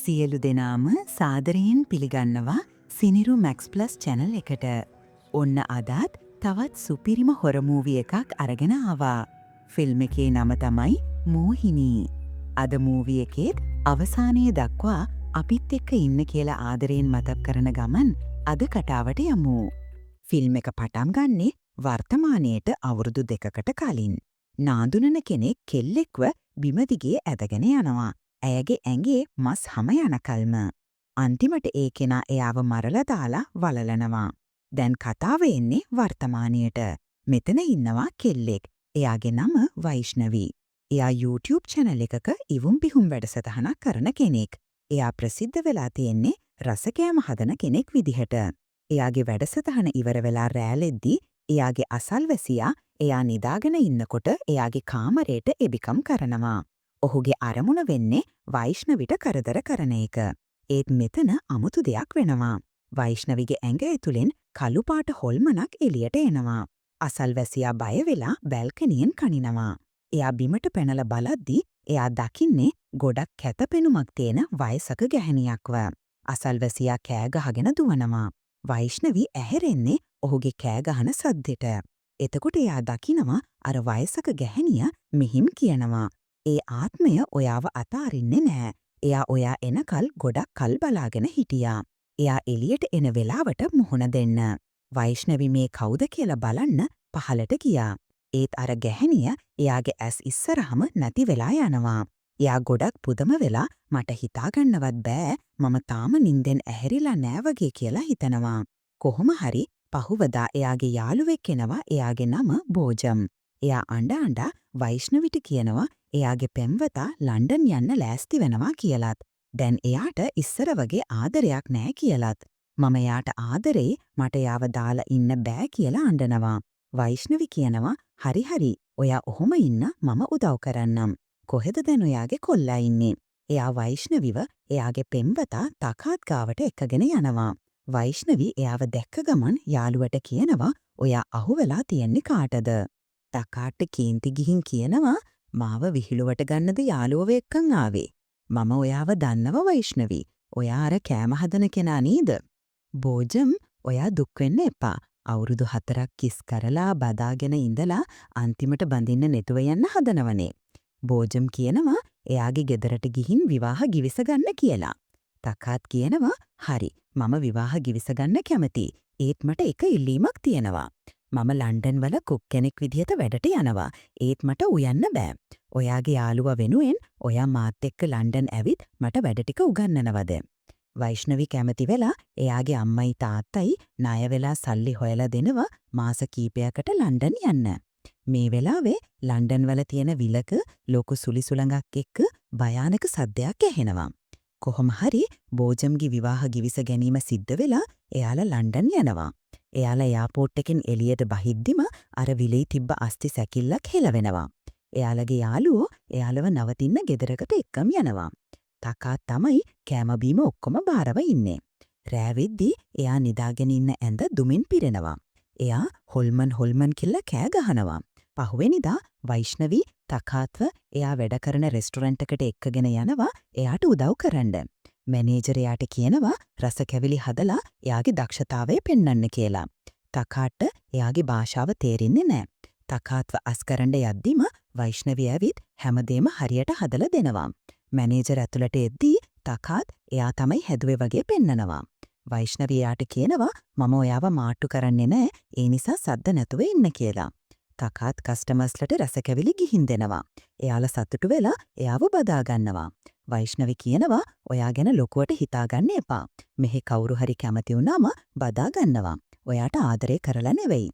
සියලු දෙනාම සාදරයෙන් පිළිගන්නවා සිනිරු මැක්ස් ප්ලස් චැනල් එකට. ඔන්න අදත් තවත් සුපිරිම හොර මූවි එකක් අරගෙන ආවා. ෆිල්ම් එකේ නම තමයි මෝහිනී. අද මූවි එකේත් අවසානයේ දක්වා අපිත් එක්ක ඉන්න කියලා ආදරයෙන් මතක් කරන ගමන් අද කතාවට යමු. ෆිල්ම් එක පටන් ගන්නේ වර්තමානයට අවුරුදු 2කට කලින්. නාඳුනන කෙනෙක් කෙල්ලෙක්ව බිම දිගේ ඇදගෙන යනවා. ඇයගේ ඇඟේ මස් හම යනකල්ම. අන්තිමට ඒ කෙනා එයාව මරලා දාලා වලලනවා. දැන් කතාව එන්නේ වර්තමානයට. මෙතන ඉන්නවා කෙල්ලෙක්. එයාගේ නම වෛෂ්ණවී. එයා YouTube channel එකක ඉවුම් පිහුම් වැඩසටහනක් කරන කෙනෙක්. එයා ප්‍රසිද්ධ වෙලා තියෙන්නේ රසකෑම හදන කෙනෙක් විදිහට. එයාගේ වැඩසටහන ඉවර වෙලා රෑලෙද්දී එයාගේ අසල්වැසියා එයා නිදාගෙන ඉන්නකොට එයාගේ කාමරයට එබිකම් කරනවා. ඔහුගේ අරමුණ වෙන්නේ වෛෂ්ණවිට කරදර කරන එක. ඒත් මෙතන අමුතු දෙයක් වෙනවා. වෛෂ්ණවිගේ ඇඟ ඇතුලෙන් කළු පාට හොල්මනක් එළියට එනවා. අසල්වැසියා බය වෙලා බැල්කනියෙන් කනිනවා. එයා බිමට පැනලා බලද්දී එයා දකින්නේ ගොඩක් කැතපෙනුමක් තියෙන වයසක ගැහැණියක්ව. අසල්වැසියා කෑ ගහගෙන දුවනවා. වෛෂ්ණවී ඇහැරෙන්නේ ඔහුගේ කෑ ගහන සද්දෙට. එතකොට එයා දකිනවා අර වයසක ගැහැණිය මෙහිම් කියනවා. ඒ ආත්මය ඔයාව අතාරින්නේ නෑ. එයා ඔයා එනකල් ගොඩක් කල් බලාගෙන හිටියා. එයා එළියට එන වෙලාවට මුහුණ දෙන්න. වෛෂ්ණවි මේ කවුද කියලා බලන්න පහලට ගියා. ඒත් අර ගැහැණිය එයාගේ ඇස් ඉස්සරහම නැති වෙලා යනවා. එයා ගොඩක් පුදුම වෙලා මට හිතාගන්නවත් බෑ මම තාම නිින්දෙන් ඇහැරිලා නෑ වගේ කියලා හිතනවා. කොහොම හරි පහුවදා එයාගේ යාළුවෙක් එනවා. එයාගේ නම බෝජම්. එයා අඬ වෛෂ්ණවිට කියනවා එයාගේ පෙම්වතා ලන්ඩන් යන්න ලෑස්ති වෙනවා කියලත්. දැන් එයාට ඉස්සර වගේ ආදරයක් නෑ කියලත්. මම එයාට ආදරේ මට එයාව දාලා ඉන්න බෑ කියලා අඬනවා. වෛෂ්ණවි කියනවා හරි ඔයා ඔහොම ඉන්න මම උදව් කරන්නම්. කොහෙද දැන් ඔයාගේ කොල්ලා ඉන්නේ? එයා වෛෂ්ණවිව එයාගේ පෙම්වතා තකාත් ගාවට එක්කගෙන යනවා. වෛෂ්ණවි එයාව දැක්ක ගමන් යාළුවට කියනවා ඔයා අහුවෙලා තියෙන්නේ කාටද? තකාට කේන්ති ගිහින් කියනවා මාව විහිළුවට ගන්නද යාළුවව එක්කන් ආවේ. මම ඔයාව දන්නවා වෛෂ්ණවී. ඔයා අර කෑම හදන කෙනා නේද? බෝජම් ඔයා දුක් වෙන්න එපා. අවුරුදු 4ක් කිස් කරලා බදාගෙන ඉඳලා අන්තිමට බඳින්න නැතුව යන්න හදනවනේ. බෝජම් කියනවා එයාගේ ගෙදරට ගිහින් විවාහ ගිවිස ගන්න කියලා. තකාත් කියනවා හරි මම විවාහ ගිවිස ගන්න කැමතියි. ඒත් මට එක ඉල්ලීමක් තියෙනවා. මම ලන්ඩන් වල කුක් කෙනෙක් විදිහට වැඩට යනවා. ඒත් මට උයන්න බෑ. ඔයාගේ යාළුවා වෙනුවෙන් ඔයා මාත් එක්ක ලන්ඩන් ඇවිත් මට වැඩ ටික උගන්වනවද? වෛෂ්ණවි කැමති වෙලා එයාගේ අම්මයි තාත්තයි ණය වෙලා සල්ලි හොයලා දෙනවා මාස කීපයකට ලන්ඩන් යන්න. මේ වෙලාවේ ලන්ඩන් වල තියෙන විලක ලොකු සුලිසුලඟක් එක්ක භයානක සද්දයක් ඇහෙනවා. කොහොම හරි බෝජම්ගේ විවාහ ගිවිස ගැනීම සිද්ධ වෙලා එයාලා ලන්ඩන් යනවා. එයාලා එයාපෝට් එකෙන් එළියට බහිද්දිම අර විලේ තිබ්බ අස්ති සැකිල්ලක් හෙලවෙනවා. එයාලගේ යාළුවෝ එයාලව නවතින්න ගෙදරකට එක්කම යනවා. තකා තමයි කෑම බීම ඔක්කොම බාරව ඉන්නේ. රෑ වෙද්දී එයා නිදාගෙන ඉන්න ඇඳ දුමින් පිරෙනවා. එයා හොල්මන් කියලා කෑ ගහනවා. පහුවෙනිදා වෛෂ්ණවී තකාත්ව එයා වැඩ කරන රෙස්ටොරන්ට් එකට එක්කගෙන යනවා එයාට උදව් කරන්න. මැනේජරයාට කියනවා රස කැවිලි හදලා එයාගේ දක්ෂතාවය පෙන්වන්න කියලා. තකාට එයාගේ භාෂාව තේරෙන්නේ නැහැ. තකාත්ව අස්කරන්න යද්දිම වෛෂ්ණවී ඇවිත් හැමදේම හරියට හදලා දෙනවා. මැනේජර් ඇතුළට එද්දී තකාත් එයා තමයි හැදුවේ වගේ පෙන්නනවා. වෛෂ්ණවී එයාට කියනවා මම ඔයාව මාට්ටු කරන්නේ නැහැ ඒ නිසා සද්ද නැතුව ඉන්න කියලා. තකාත් කස්ටමර්ස්ලට රස කැවිලි ගිහින් දෙනවා. එයාලා සතුටු වෙලා එයාව බදා ගන්නවා. වෛෂ්ණවි කියනවා ඔයා ගැන ලොකුවට හිතාගන්න එපා. මෙහි කවුරු හරි කැමති වුණාම බදා ගන්නවා. ඔයාට ආදරේ කරලා නෙවෙයි.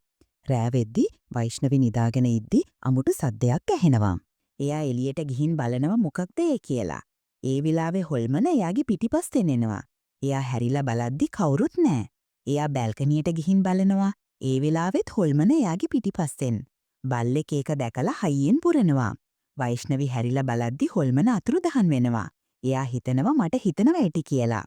රෑ වෙද්දී වෛෂ්ණවි නිදාගෙන ඉද්දී අමුතු සද්දයක් ඇහෙනවා. එයා එළියට ගිහින් බලනවා මොකක්ද ඒ කියලා. ඒ විලාවේ හොල්මන එයාගේ පිටිපස්සෙන් එනවා. එයා හැරිලා බලද්දී කවුරුත් නැහැ. එයා බැල්කනියට ගිහින් බලනවා. ඒ වෙලාවෙත් හොල්මන එයාගේ පිටිපස්සෙන්. බල්ලෙක් ඒක දැකලා හයියෙන් පුරනවා. වෛෂ්ණවි හැරිලා බලද්දි හොල්මන අතුරුදහන් වෙනවා. එයා හිතනවා මට හිතනවා ඇති කියලා.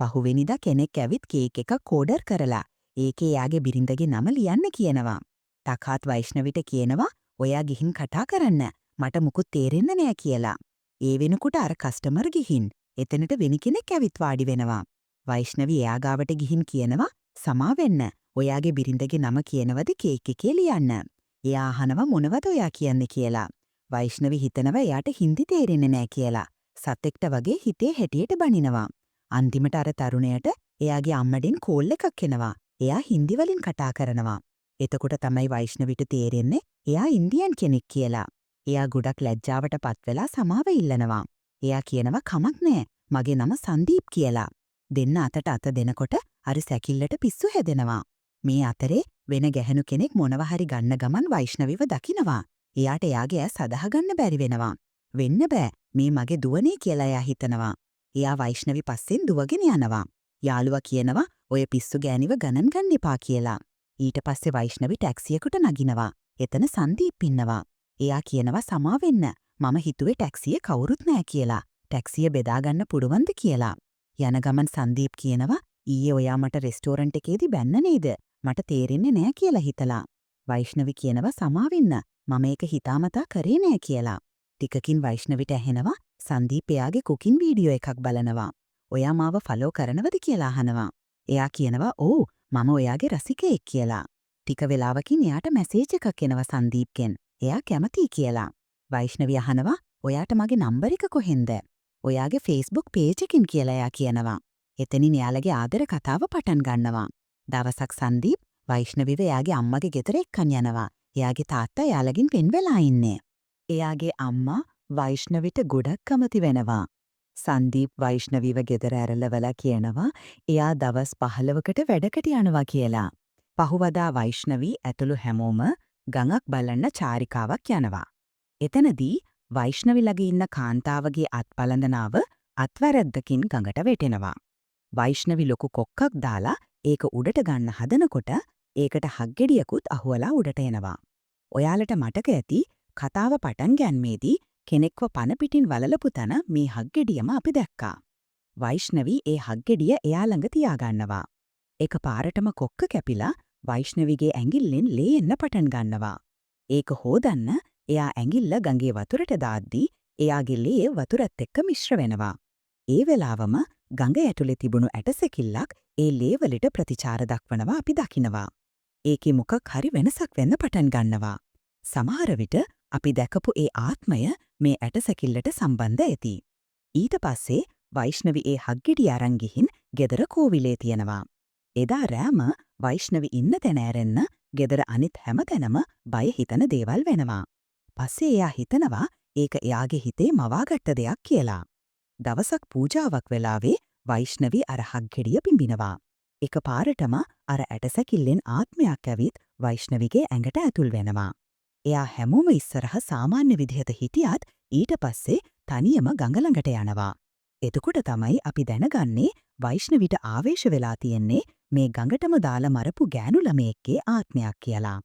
පහුවෙනිදා කෙනෙක් ඇවිත් කේක් එකක් ඕඩර් කරලා ඒකේ එයාගේ බිරිඳගේ නම ලියන්න කියනවා. තකාත් වෛෂ්ණවිට කියනවා ඔයා ගිහින් කතා කරන්න. මට මුකුත් තේරෙන්නේ නෑ කියලා. ඒ වෙනකොට අර කස්ටමර් ගිහින් එතනට වෙන කෙනෙක් ඇවිත් වාඩි වෙනවා. වෛෂ්ණවි එයා ගාවට ගිහින් කියනවා සමා වෙන්න. ඔයාගේ බිරිඳගේ නම කියනවද කේක් එකේ ලියන්න. එයා අහනවා මොනවද ඔයා කියන්නේ කියලා. වෛෂ්ණවි හිතනවා එයාට හින්දි තේරෙන්නේ නැහැ කියලා. සතෙක්ට වගේ හිතේ හැටියට බනිනවා. අන්තිමට අර තරුණයට එයාගේ අම්මඩෙන් කෝල් එකක් එනවා. එයා හින්දි වලින් කතා කරනවා. එතකොට තමයි වෛෂ්ණවිට තේරෙන්නේ එයා ඉන්දියන් කෙනෙක් කියලා. එයා ගොඩක් ලැජ්ජාවට පත් වෙලා සමාව ඉල්ලනවා. එයා කියනවා කමක් නෑ මගේ නම සංදීප් කියලා. දෙන්න අතට අත දෙනකොට අර සැකිල්ලට පිස්සු හැදෙනවා. මේ අතරේ වෙන ගැහණු කෙනෙක් මොනවා හරි ගන්න ගමන් වෛෂ්ණවිව දකිනවා. එයාට එයාගේ ඇස් අදහගන්න බැරි වෙනවා. වෙන්න බෑ මේ මගේ දුවනේ කියලා එයා හිතනවා. එයා වෛෂ්ණවි පස්සෙන් දුවගෙන යනවා. යාළුවා කියනවා ඔය පිස්සු ගෑනිව ගණන් ගන්න එපා කියලා. ඊට පස්සේ වෛෂ්ණවි ටැක්සියකට නගිනවා. එතන සංදීප් ඉන්නවා. එයා කියනවා සමා වෙන්න. මම හිතුවේ ටැක්සිය කවුරුත් නෑ කියලා. ටැක්සිය බෙදාගන්න පුළුවන්ද කියලා. යන ගමන් සංදීප් කියනවා ඊයේ ඔයා මට රෙස්ටෝරන්ට් එකේදී බැන්න නේද? මට තේරෙන්නේ නෑ කියලා හිතලා. වෛෂ්ණවි කියනවා සමා වෙන්න. මම ඒක හිතාමතා කරේ නෑ කියලා. ටිකකින් වෛෂ්ණවිට ඇහෙනවා සංදීප් එයාගේ කුකින් වීඩියෝ එකක් බලනවා. ඔයා මාව ෆලෝ කරනවද කියලා අහනවා. එයා කියනවා ඔව් මම ඔයාගේ රසිකයෙක් කියලා. ටික වෙලාවකින් එයාට මැසේජ් එකක් එනවා සංදීප්ගෙන්. එයා කැමතියි කියලා. වෛෂ්ණවි අහනවා ඔයාට මගේ නම්බර එක කොහෙන්ද? ඔයාගේ Facebook page එකකින් කියලා එයා කියනවා. එතනින් එයාලගේ ආදර කතාව පටන් ගන්නවා. දවසක් සංදීප් වෛෂ්ණවිව එයාගේ අම්මගේ ගෙදර එක්කන් යනවා. එයාගේ තාත්තා එයාලගෙන් වෙන් වෙලා ඉන්නේ. එයාගේ අම්මා වෛෂ්ණවිට ගොඩක් කැමති වෙනවා. සංදීප් වෛෂ්ණවිව ගෙදර ඇරලවලා කියනවා එයා දවස් 15කට වැඩකට යනවා කියලා. පහුවදා වෛෂ්ණවි ඇතුළු හැමෝම ගඟක් බලන්න චාරිකාවක් යනවා. එතනදී වෛෂ්ණවි ළඟ ඉන්න කාන්තාවගේ අත්පලඳනාව අත්වැරද්දකින් ගඟට වැටෙනවා. වෛෂ්ණවි ලොකු කොක්කක් දාලා ඒක උඩට ගන්න හදනකොට ඒකට හක්ගෙඩියකුත් අහුවලා උඩට එනවා. ඔයාලට මතක ඇති කතාව පටන් ගැන්මේදී කෙනෙක්ව පන පිටින් වලලපු තැන මේ හක්ගෙඩියම අපි දැක්කා. වෛෂ්ණවි ඒ හක්ගෙඩිය එයා ළඟ තියාගන්නවා. එක පාරටම කොක්ක කැපිලා වෛෂ්ණවිගේ ඇඟිල්ලෙන් ලේ එන්න පටන් ගන්නවා. ඒක හොදන්න එයා ඇඟිල්ල ගඟේ වතුරට දාද්දී එයාගේ ලේ වතුරත් එක්ක මිශ්‍ර වෙනවා. ඒ වෙලාවම ගඟ ඇතුලේ තිබුණු ඇටසැකිල්ලක් ඒ ලේ වලට ප්‍රතිචාර දක්වනවා අපි දකිනවා. ඒකේ මොකක් හරි වෙනසක් වෙන්න පටන් ගන්නවා. සමහර විට අපි දැකපු ඒ ආත්මය මේ ඇටසැකිල්ලට සම්බන්ධ ඇති. ඊට පස්සේ වෛෂ්ණවි ඒ හක්ගෙඩිය අරන් ගිහින් ගෙදර කෝවිලේ තියනවා. එදා රෑම වෛෂ්ණවි ඉන්න තැන ඇරෙන්න ගෙදර අනිත් හැමතැනම බය හිතන දේවල් වෙනවා. පස්සේ එයා හිතනවා ඒක එයාගේ හිතේ මවාගත්ත දෙයක් කියලා. දවසක් පූජාවක් වෙලාවේ වෛෂ්ණවි අර හක්ගෙඩිය පිඹිනවා. එක පාරටම අර ඇටසැකිල්ලෙන් ආත්මයක් ඇවිත් වෛෂ්ණවිගේ ඇඟට ඇතුල් වෙනවා. එයා හැමෝම ඉස්සරහ සාමාන්‍ය විදිහට හිටියත් ඊට පස්සේ තනියම ගඟ ළඟට යනවා. එතකොට තමයි අපි දැනගන්නේ වෛෂ්ණවිට ආවේශ වෙලා තියෙන්නේ මේ ගඟටම දාලා මරපු ගෑනු ළමයෙක්ගේ ආත්මයක් කියලා.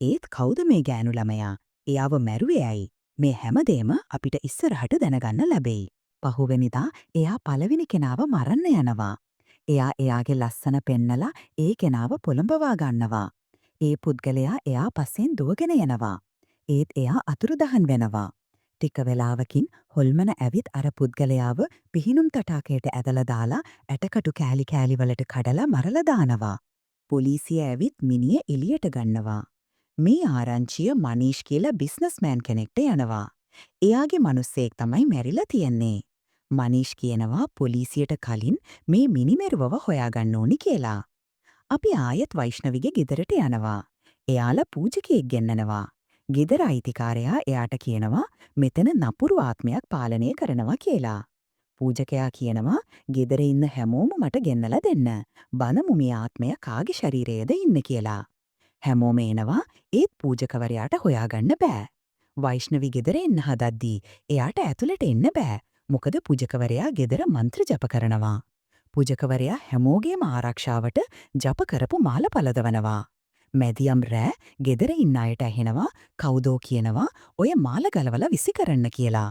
ඒත් කවුද මේ ගෑනු ළමයා? එයාව මැරුවේ ඇයි? මේ හැමදේම අපිට ඉස්සරහට දැනගන්න ලැබෙයි. පහුවෙනිදා එයා පළවෙනි කෙනාව මරන්න යනවා. එයා එයාගේ ලස්සන පෙන්නලා ඒ කෙනාව පොළඹවා ගන්නවා. ඒ පුද්ගලයා එයා පස්සෙන් දුවගෙන යනවා. ඒත් එයා අතුරුදහන් වෙනවා. ටික වෙලාවකින් හොල්මන ඇවිත් අර පුද්ගලයාව පිහිනුම් තටාකයට ඇදලා දාලා ඇටකටු කෑලි කෑලිවලට කඩලා මරලා දානවා. පොලිසිය ඇවිත් මිනිය එළියට ගන්නවා. මේ ආරංචිය මනීෂ් කියලා බිස්නස්මෑන් කෙනෙක්ට යනවා. එයාගේ මනුස්සයෙක් තමයි මැරිලා තියෙන්නේ. මනීෂ් කියනවා පොලිසියට කලින් මේ මිනිමෙරුවව හොයාගන්න ඕනි කියලා. අපි ආයෙත් වෛෂ්ණවිගේ ගෙදරට යනවා. එයාලා පූජකයෙක් ගෙන්නනවා. ගෙදර අයිතිකාරයා එයාට කියනවා මෙතන නපුරු ආත්මයක් පාලනය කරනවා කියලා. පූජකයා කියනවා ගෙදර ඉන්න හැමෝම මට ගෙන්නලා දෙන්න. බලමු මේ ආත්මය කාගේ ශරීරයේද ඉන්න කියලා. හැමෝම එනවා ඒත් පූජකවරයාට හොයාගන්න බෑ. වෛෂ්ණවි ගෙදර එන්න හදද්දී එයාට ඇතුළට එන්න බෑ. මොකද පූජකවරයා ගෙදර මන්ත්‍ර ජප කරනවා. පූජකවරයා හැමෝගේම ආරක්ෂාවට ජප කරපු මාල පලදවනවා. මැදියම් රෑ ගෙදර ඉන්න අයට ඇහෙනවා කවුදෝ කියනවා ඔය මාල ගලවලා විසි කරන්න කියලා.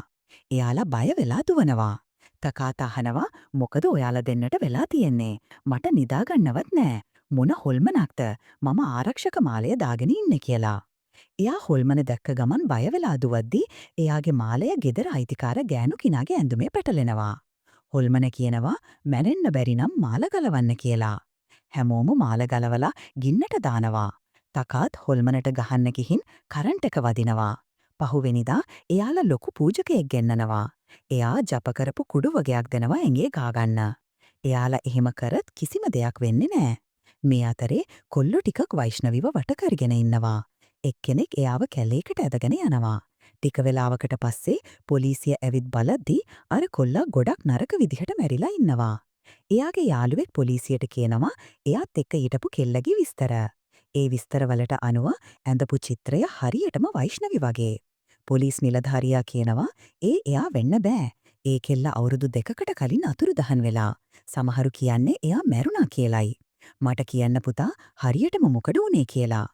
එයාලා බය වෙලා දුවනවා. තකාත අහනවා මොකද ඔයාලා දෙන්නට වෙලා තියෙන්නේ? මට නිදාගන්නවත් නෑ. මොන හොල්මනක්ද? මම ආරක්ෂක මාලය දාගෙන ඉන්නේ කියලා. එයා හොල්මන දැක්ක ගමන් බය වෙලා දුවද්දී එයාගේ මාලය ගෙදර අයිතිකාර ගෑනු කිනාගේ ඇඳුමේ පැටලෙනවා. හොල්මන කියනවා මැරෙන්න බැරි නම් මාල ගලවන්න කියලා. හැමෝම මාල ගලවලා ගින්නට දානවා. තකාත් හොල්මනට ගහන්න ගිහින් කරන්ට් එක වදිනවා. පහුවෙනිදා එයාලා ලොකු පූජකයෙක් ගෙන්නනවා. එයා ජප කරපු කුඩු වගයක් දෙනවා ඇඟේ ගාගන්න. එයාලා එහෙම කරත් කිසිම දෙයක් වෙන්නේ නෑ. මේ අතරේ කොල්ලෝ ටිකක් වෛෂ්ණවිව වට කරගෙන ඉන්නවා. එක්කෙනෙක් එයාව කැලේකට ඇදගෙන යනවා. ටික වෙලාවකට පස්සේ පොලිසිය ඇවිත් බලද්දී අර කොල්ලා ගොඩක් නරක විදිහට මැරිලා ඉන්නවා. එයාගේ යාළුවෙක් පොලිසියට කියනවා එයාත් එක්ක හිටපු කෙල්ලගේ විස්තර. ඒ විස්තරවලට අනුව ඇඳපු චිත්‍රය හරියටම වෛෂ්ණවි වගේ. පොලිස් නිලධාරියා කියනවා එයා වෙන්න බෑ. ඒ කෙල්ල අවුරුදු 2කට කලින් අතුරුදහන් වෙලා. සමහරු කියන්නේ එයා මැරුණා කියලයි. මට කියන්න පුතා හරියටම මොකද වුනේ කියලා.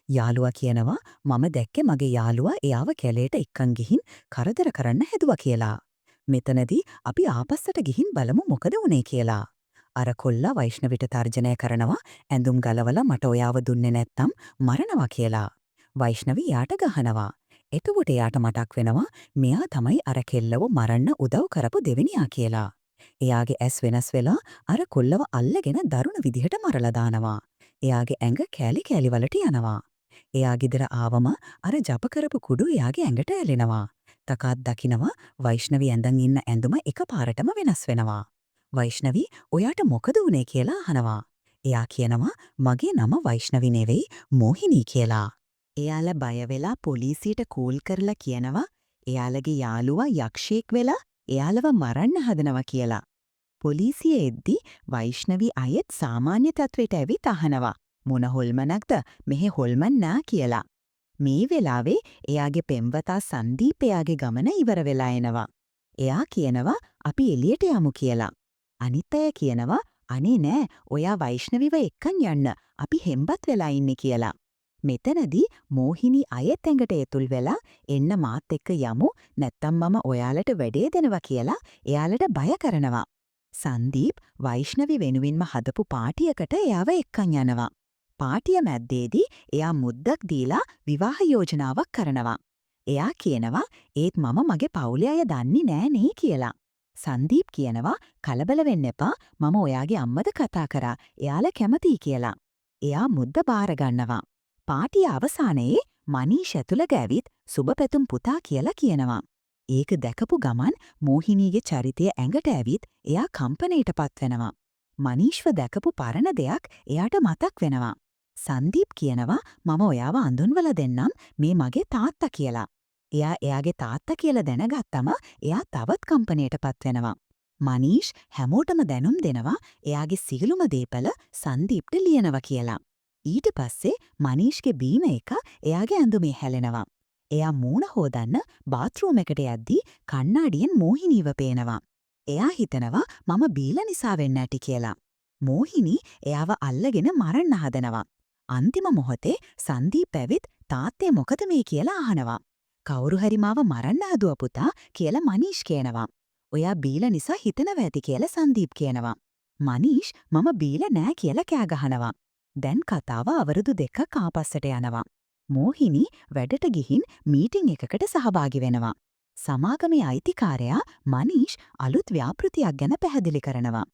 යාළුවා කියනවා මම දැක්කේ මගේ යාළුවා එයාව කැලේට එක්කන් ගිහින් කරදර කරන්න හැදුවා කියලා. මෙතනදී අපි ආපස්සට ගිහින් බලමු මොකද වුනේ කියලා. අර කොල්ලා වෛෂ්ණවිට තර්ජනය කරනවා ඇඳුම් ගලවලා මට ඔයාව දුන්නේ නැත්තම් මරනවා කියලා. වෛෂ්ණවි යාට ගහනවා. එතකොට යාට මතක් වෙනවා මෙයා තමයි අර කෙල්ලව මරන්න උදව් කරපු දෙවෙනියා කියලා. එයාගේ ඇස් වෙනස් වෙලා අර කොල්ලව අල්ලගෙන දරුණු විදිහට මරලා දානවා. එයාගේ ඇඟ කෑලි කෑලි වලට යනවා. එයා ගෙදර ආවම අර ජප කරපු කුඩු එයාගේ ඇඟට ඇලෙනවා. තකාත් දකිනවා වෛෂ්ණවි ඇඳන් ඉන්න ඇඳුම එකපාරටම වෙනස් වෙනවා. වෛෂ්ණවි ඔයාට මොකද වුනේ කියලා අහනවා. එයා කියනවා මගේ නම වෛෂ්ණවි නෙවෙයි මෝහිනී කියලා. එයාලා බය වෙලා පොලිසියට කෝල් කරලා කියනවා එයාලගේ යාළුවා යක්ෂයෙක් වෙලා එයාලව මරන්න හදනවා කියලා. පොලිසිය එද්දි වෛෂ්ණවි අයෙත් සාමාන්‍ය තත්ත්වයට ඇවිත් අහනවා. මොන හොල්මනක්ද මෙහෙ හොල්මන් නා කියලා. මේ වෙලාවේ එයාගේ පෙම්වතා සංදීප් එයාගේ ගමන ඉවර වෙලා එනවා. එයා කියනවා අපි එළියට යමු කියලා. අනිත් අය කියනවා අනේ නෑ ඔයා වෛෂ්ණවිව එක්කන් යන්න අපි හෙම්බත් වෙලා ඉන්නේ කියලා. මෙතනදී මෝහිනී අයෙත් ඇඟට එතුල් වෙලා එන්න මාත් එක්ක යමු නැත්තම් මම ඔයාලට වැඩේ දෙනවා කියලා එයාලට බය කරනවා. සංදීප් වෛෂ්ණවි වෙනුවෙන්ම හදපු පාටියකට එයාව එක්කන් යනවා. පාටිය මැද්දේදී එයා මුද්දක් දීලා විවාහ යෝජනාවක් කරනවා. එයා කියනවා ඒත් මම මගේ පවුලේ අය දන්නේ නෑ නේ කියලා. සංදීප් කියනවා කලබල වෙන්න එපා මම ඔයාගේ අම්මද කතා කරා එයාලා කැමතියි කියලා. එයා මුද්ද බාර ගන්නවා. පාටිය අවසානයේ මනීෂ් ඇතුළට ඇවිත් සුබ පැතුම් පුතා කියලා කියනවා. ඒක දැකපු ගමන් මෝහිනීගේ චරිතය ඇඟට ඇවිත් එයා කම්පනයට පත් වෙනවා. මනීෂ්ව දැකපු පරණ දෙයක් එයාට මතක් වෙනවා. සංදීප් කියනවා මම ඔයාව අඳුන්වල දෙන්නම් මේ මගේ තාත්තා කියලා. එයා එයාගේ තාත්තා කියලා දැනගත්තම එයා තවත් කම්පනයට පත් වෙනවා. මනීෂ් හැමෝටම දැනුම් දෙනවා එයාගේ සියලුම දේපල සංදීප්ට ලියනවා කියලා. ඊට පස්සේ මනීෂ්ගේ බීම එක එයාගේ ඇඳුමේ හැලෙනවා. එයා මූණ හෝදන්න බාත්රූම් එකට යද්දී කණ්ණාඩියෙන් මෝහිනීව පේනවා. එයා හිතනවා මම බීලා නිසා වෙන්න ඇති කියලා. මෝහිනී එයාව අල්ලගෙන මරන්න හදනවා. අන්තිම මොහොතේ සංදීප් ඇවිත් තාත්තේ මොකද මේ කියලා අහනවා. කවුරු හරි මාව මරන්න හදුවා පුතා කියලා මනීෂ් කියනවා. ඔයා බීලා නිසා හිතනවා ඇති කියලා සංදීප් කියනවා. මනීෂ් මම බීලා නෑ කියලා කෑ ගහනවා. දැන් කතාව අවුරුදු 2ක් ආපස්සට යනවා. මෝහිනී වැඩට ගිහින් මීටිං එකකට සහභාගි වෙනවා. සමාගමේ අයිතිකාරයා මනීෂ් අලුත් ව්‍යාපෘතියක් ගැන පැහැදිලි කරනවා.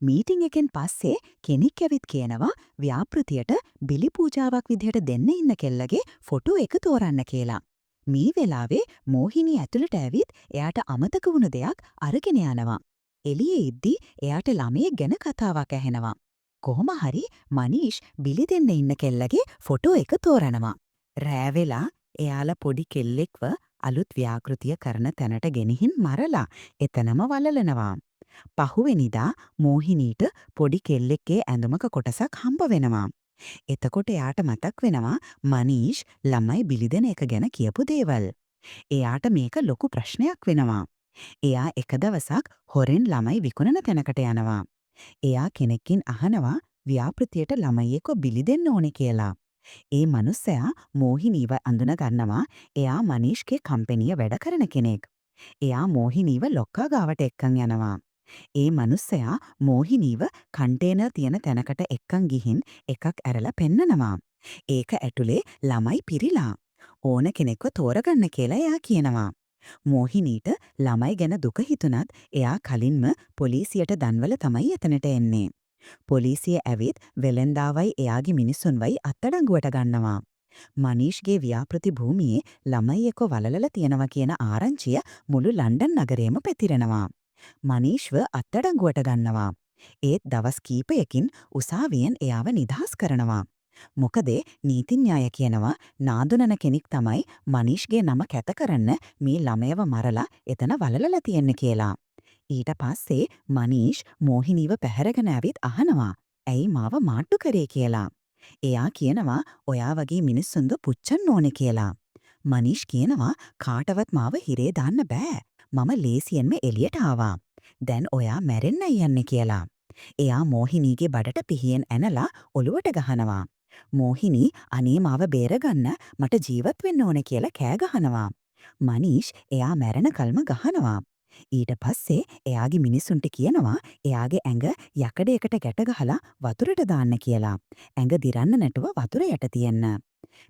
මීටිං එකෙන් පස්සේ කෙනෙක් ඇවිත් කියනවා ව්‍යාපෘතියට බිලි පූජාවක් විදිහට දෙන්න ඉන්න කෙල්ලගේ ෆොටෝ එක තෝරන්න කියලා. මේ වෙලාවේ මෝහිනී ඇතුළට ඇවිත් එයාට අමතක වුණ දෙයක් අරගෙන යනවා. එළියේ ඉද්දි එයාට ළමයෙක් ගැන කතාවක් ඇහෙනවා. කොහොම හරි මනීෂ් බිලි දෙන්න ඉන්න කෙල්ලගේ ෆොටෝ එක තෝරනවා. රෑ වෙලා එයාලා පොඩි කෙල්ලෙක්ව අලුත් ව්‍යාකෘතිය කරන තැනට ගෙනihin මරලා එතනම වලලනවා. පහුවෙනිදා මෝහිනීට පොඩි කෙල්ලෙක්ගේ ඇඳුමක කොටසක් හම්බ වෙනවා. එතකොට එයාට මතක් වෙනවා මනීෂ් ළමයි බිලි දෙන එක ගැන කියපු දේවල්. එයාට මේක ලොකු ප්‍රශ්නයක් වෙනවා. එයා එක දවසක් හොරෙන් ළමයි විකුණන තැනකට යනවා. එයා කෙනෙක්කින් අහනවා ව්‍යාපෘතියට ළමයියෙක්ව බිලි දෙන්න ඕනේ කියලා. ඒ මනුස්සයා මෝහිනීව අඳුන ගන්නවා එයා මනීෂ්ගේ කම්පැනිය වැඩ කරන කෙනෙක්. එයා මෝහිනීව ලොක්කා ගාවට එක්කන් යනවා. ඒ මනුස්සයා මෝහිනීව කන්ටේනර් තියෙන තැනකට එක්කන් ගිහින් එකක් ඇරලා පෙන්නනවා. ඒක ඇතුලේ ළමයි පිරිලා. ඕන කෙනෙක්ව තෝරගන්න කියලා එයා කියනවා. මෝහිනීට ළමයි ගැන දුක හිතුනත් එයා කලින්ම පොලිසියට දන්වල තමයි එතනට එන්නේ. පොලිසිය ඇවිත් වෙළෙන්දාවයි එයාගේ මිනිස්සුන්වයි අත්අඩංගුවට ගන්නවා. මනීෂ්ගේ ව්‍යාපෘති භූමියේ ළමයි එක්ක වලලලා තියෙනවා කියන ආරංචිය මුළු ලන්ඩන් නගරේම පැතිරෙනවා. මනීෂ්ව අත්අඩංගුවට ගන්නවා. ඒත් දවස් කීපයකින් උසාවියෙන් එයාව නිදහස් කරනවා. මොකදේ නීතිඥාය කියනවා නාදුනන කෙනෙක් තමයි මනීෂ්ගේ නම කැත කරන්න මේ ළමයව මරලා එතන වලලලා තියෙන්නේ කියලා. ඊට පස්සේ මනීෂ් මෝහිනීව පැහැරගෙන ඇවිත් අහනවා ඇයි මාව මාට්ටු කරේ කියලා. එයා කියනවා ඔයා වගේ මිනිස්සුන්ද පුච්චන්න ඕනෙ කියලා. මනීෂ් කියනවා කාටවත් මාව හිරේ දාන්න බෑ. මම ලේසියෙන්ම එළියට ආවා. දැන් ඔයා මැරෙන්නයි යන්නේ කියලා. එයා මෝහිනීගේ බඩට පිහියෙන් ඇනලා ඔලුවට ගහනවා. මෝහිනී අනේ මාව බේරගන්න මට ජීවත් වෙන්න ඕන කියලා කෑ ගහනවා. මනීෂ් එයා මැරෙන කල්ම ගහනවා. ඊට පස්සේ එයාගේ මිනිස්සුන්ට කියනවා එයාගේ ඇඟ යකඩයකට ගැට ගහලා වතුරට දාන්න කියලා. ඇඟ දිරන්න නැතුව වතුර යට තියන්න.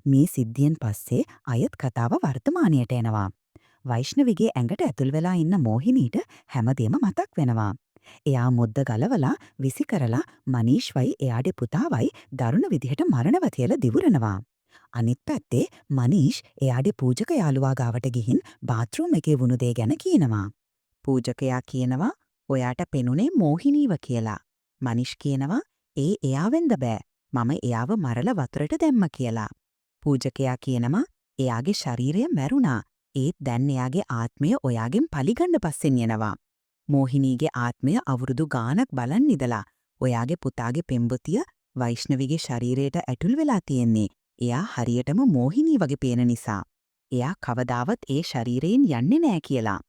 මේ සිද්ධියෙන් පස්සේ අයත් කතාව වර්තමානයට එනවා. වෛෂ්ණවිගේ ඇඟට ඇතුල් වෙලා ඉන්න මෝහිනීට හැමදේම මතක් වෙනවා. එයා මුද්ද ගලවලා විසි කරලා මනීෂ්වයි එයාගේ පුතාවයි දරුණු විදිහට මරණව කියලා දිවුරනවා. අනිත් පැත්තේ මනීෂ් එයාගේ පූජක යාළුවා ගාවට ගිහින් බාත්රූම් එකේ වුණු දේ ගැන කියනවා. පූජකයා කියනවා ඔයාට පෙනුනේ මෝහිනීව කියලා. මනීෂ් කියනවා එයාවෙන්ද බෑ මම එයාව මරලා වතුරට දැම්ම කියලා. පූජකයා කියනවා එයාගේ ශරීරය මැරුණා. ඒත් දැන් එයාගේ ආත්මය ඔයාගෙන් පලිගන්න පස්සෙන් යනවා. මෝහිනීගේ ආත්මය අවුරුදු ගානක් බලන් ඉඳලා ඔයාගේ පුතාගේ පෙම්බතිය වෛෂ්ණවිගේ ශරීරයට ඇතුල් වෙලා තියෙන්නේ. එයා හරියටම මෝහිනී වගේ පේන නිසා. එයා කවදාවත් ඒ ශරීරයෙන් යන්නේ නෑ කියලා.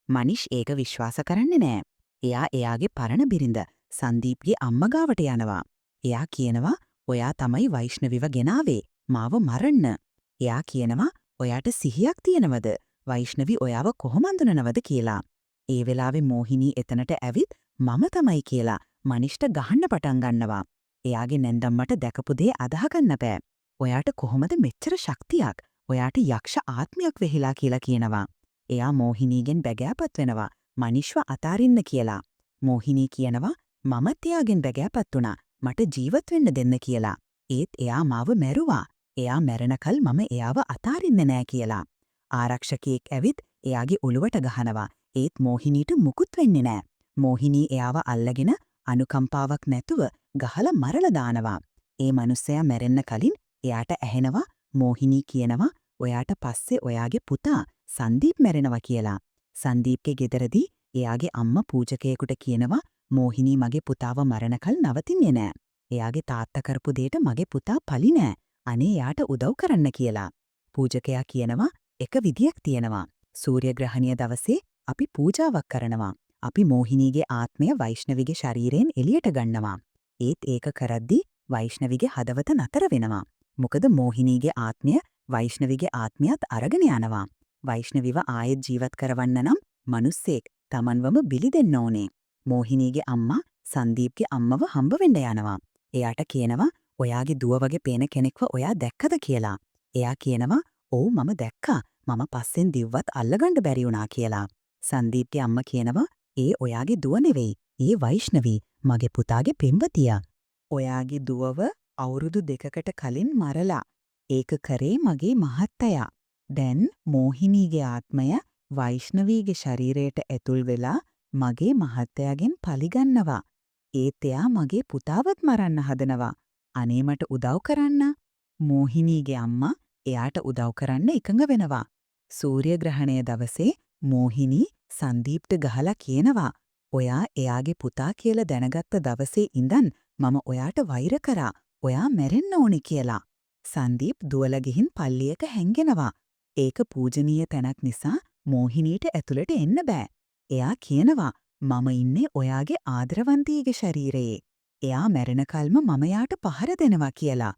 මනිෂ් ඒක විශ්වාස කරන්නේ නෑ. එයා එයාගේ පරණ බිරිඳ සංදීප්ගේ අම්මා ගාවට යනවා. එයා කියනවා ඔයා තමයි වෛෂ්ණවිව ගෙනාවේ මාව මරන්න. එයා කියනවා ඔයාට සිහියක් තියෙනවද? වෛෂ්ණවි ඔයාව කොහොම අඳුනනවද කියලා. ඒ වෙලාවේ මෝහිනී එතනට ඇවිත් මම තමයි කියලා මනිෂ්ට ගහන්න පටන් ගන්නවා. එයාගේ නැන්දම්මට දැකපු දේ අදහගන්න බෑ. ඔයාට කොහොමද මෙච්චර ශක්තියක්? ඔයාට යක්ෂ ආත්මයක් වෙහිලා කියලා කියනවා. එයා මෝහිනීගෙන් බැගෑපත් වෙනවා. මනිෂ්ව අතාරින්න කියලා. මෝහිනී කියනවා මමත් එයාගෙන් බැගෑපත් වුණා. මට ජීවත් වෙන්න දෙන්න කියලා. ඒත් එයා මාව මැරුවා. එයා මැරෙනකල් මම එයාව අතාරින්න නෑ කියලා. ආරක්ෂකයෙක් ඇවිත් එයාගේ ඔලුවට ගහනවා. ඒත් මෝහිනීට මුකුත් වෙන්නේ නෑ. මෝහිනී එයාව අල්ලගෙන අනුකම්පාවක් නැතුව ගහලා මරලා දානවා. ඒ මනුස්සයා මැරෙන්න කලින් එයාට ඇහෙනවා මෝහිනී කියනවා ඔයාට පස්සේ ඔයාගේ පුතා සංදීප් මැරෙනවා කියලා. සංදීප්ගේ ගෙදරදී එයාගේ අම්මා පූජකයෙකුට කියනවා මෝහිනී මගේ පුතාව මරණකල් නවතින්නේ නෑ. එයාගේ තාත්තා කරපු දෙයට මගේ පුතා පලි නෑ. අනේ එයාට උදව් කරන්න කියලා. පූජකයා කියනවා එක විදියක් තියෙනවා. සූර්යග්‍රහණය දවසේ අපි පූජාවක් කරනවා. අපි මෝහිනීගේ ආත්මය වෛෂ්ණවිගේ ශරීරයෙන් එළියට ගන්නවා. ඒත් ඒක කරද්දී වෛෂ්ණවිගේ හදවත නතර වෙනවා. මොකද මෝහිනීගේ ආත්මය වෛෂ්ණවිගේ ආත්මයත් අරගෙන යනවා. වෛෂ්ණවිව ආයෙත් ජීවත් කරවන්න නම් මනුස්සෙක් තමන්වම බිලි දෙන්න ඕනේ. මෝහිනීගේ අම්මා සංදීප්ගේ අම්මව හම්බ වෙන්න යනවා. එයාට කියනවා ඔයාගේ දුව වගේ පේන කෙනෙක්ව ඔයා දැක්කද කියලා. එයා කියනවා ඔව් මම දැක්කා. මම පස්සෙන් දිව්වත් අල්ලගන්න බැරි වුණා කියලා. සංදීප්ගේ අම්මා කියනවා ඒ ඔයාගේ දුව නෙවෙයි. ඒ වෛෂ්ණවි මගේ පුතාගේ පෙම්වතිය. ඔයාගේ දුවව අවුරුදු 2කට කලින් මරලා. ඒක කරේ මගේ මහත්තයා. දැන් මෝහිනීගේ ආත්මය වෛෂ්ණවීගේ ශරීරයට ඇතුල් වෙලා මගේ මහත්තයාගෙන් පලිගන්නවා. ඒත් එයා මගේ පුතාවත් මරන්න හදනවා. අනේ මට උදව් කරන්න. මෝහිනීගේ අම්මා එයාට උදව් කරන්න එකඟ වෙනවා. සූර්යග්‍රහණය දවසේ මෝහිනී සංදීප්ට ගහලා කියනවා ඔයා එයාගේ පුතා කියලා දැනගත්ත දවසේ ඉඳන් මම ඔයාට වෛර කරා. ඔයා මැරෙන්න ඕනි කියලා. සංදීප් දුවලා ගිහින් පල්ලියක හැංගෙනවා. ඒක පූජනීය තැනක් නිසා මෝහිනීට ඇතුළට එන්න බෑ. එයා කියනවා මම ඉන්නේ ඔයාගේ ආදරවන්තීගේ ශරීරයේ. එයා මැරෙනකල්ම මම යාට පහර දෙනවා කියලා.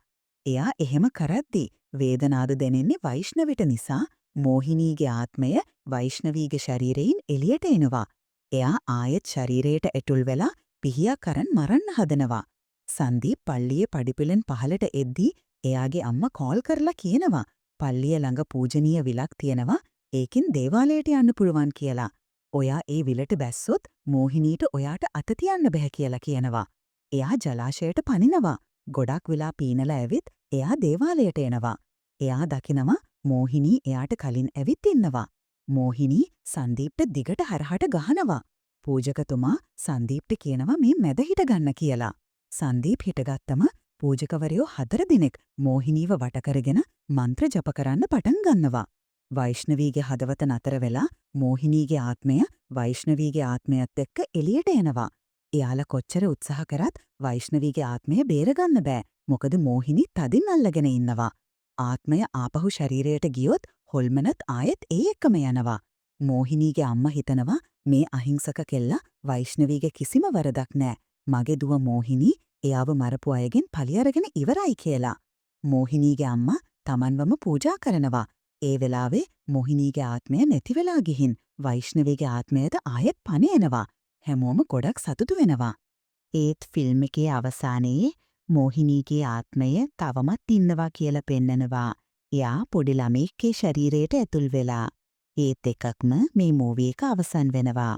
එයා එහෙම කරද්දී වේදනාද දැනෙන්නේ වෛෂ්ණවිට නිසා මෝහිනීගේ ආත්මය වෛෂ්ණවීගේ ශරීරයෙන් එළියට එනවා. එයා ආයෙත් ශරීරයට ඇතුල් වෙලා පිහියක් අරන් මරන්න හදනවා. සංදීප් පල්ලියේ පඩිපෙළෙන් පහලට එද්දී එයාගේ අම්මා කෝල් කරලා කියනවා පල්ලිය ළඟ පූජනීය විලක් තියෙනවා ඒකින් දේවාලයට යන්න පුළුවන් කියලා. ඔයා ඒ විලට බැස්සොත් මෝහිනීට ඔයාට අත තියන්න බැහැ කියලා කියනවා. එයා ජලාශයට පනිනවා. ගොඩක් වෙලා පීනලා ඇවිත් එයා දේවාලයට එනවා. එයා දකිනවා මෝහිනී එයාට කලින් ඇවිත් ඉන්නවා. මෝහිනී සංදීප්ට දිගට හරහට ගහනවා. පූජකතුමා සංදීප්ට කියනවා මේ මැද හිටගන්න කියලා. සංදීප් හිටගත්තම පූජකවරයෝ 4 දෙනෙක් මෝහිනීව වටකරගෙන මන්ත්‍ර ජප කරන්න පටන් ගන්නවා. වෛෂ්ණවීගේ හදවත නතර වෙලා මෝහිනීගේ ආත්මය වෛෂ්ණවීගේ ආත්මයත් එක්ක එළියට එනවා. එයාලා කොච්චර උත්සාහ කරත් වෛෂ්ණවීගේ ආත්මය බේරගන්න බෑ. මොකද මෝහිනී තදින් අල්ලගෙන ඉන්නවා. ආත්මය ආපහු ශරීරයට ගියොත් හොල්මනත් ආයෙත් ඒ එක්කම යනවා. මෝහිනීගේ අම්මා හිතනවා මේ අහිංසක කෙල්ලා වෛෂ්ණවීගේ කිසිම වරදක් නෑ. මගේ දුව මෝහිනී එයාව මරපු අයගෙන් පලි අරගෙන ඉවරයි කියලා. මෝහිනීගේ අම්මා තමන්වම පූජා කරනවා. ඒ වෙලාවේ මොහිනීගේ ආත්මය නැති වෙලා ගිහින් වෛෂ්ණවීගේ ආත්මයද ආයෙත් පණ එනවා. හැමෝම ගොඩක් සතුටු වෙනවා. ඒත් ෆිල්ම් එකේ අවසානයේ මොහිනීගේ ආත්මය තවමත් ඉන්නවා කියලා පෙන්නනවා. එයා පොඩි ළමෙක්ගේ ශරීරයට ඇතුල් වෙලා. ඒත් එකක්ම මේ මූවී එක අවසන් වෙනවා.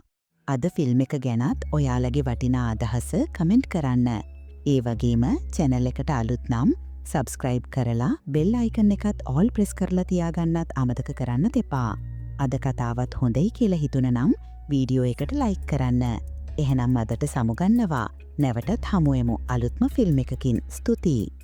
අද ෆිල්ම් එක ගැනත් ඔයාලගේ වටිනා අදහස කමෙන්ට් කරන්න. ඒ වගේම channel එකට අලුත් නම් සබස්ක්‍රයිබ් කරලා බෙල් අයිකන් එකත් ඕල් ප්‍රෙස් කරලා තියාගන්නත් අමතක කරන්න එපා. අද කතාවත් හොඳයි කියලා හිතුණ නම් වීඩියෝ එකට ලයික් කරන්න. එහෙනම් අදට සමුගන්නවා. නැවතත් හමුවෙමු අලුත්ම ෆිල්ම් එකකින්. ස්තුතියි.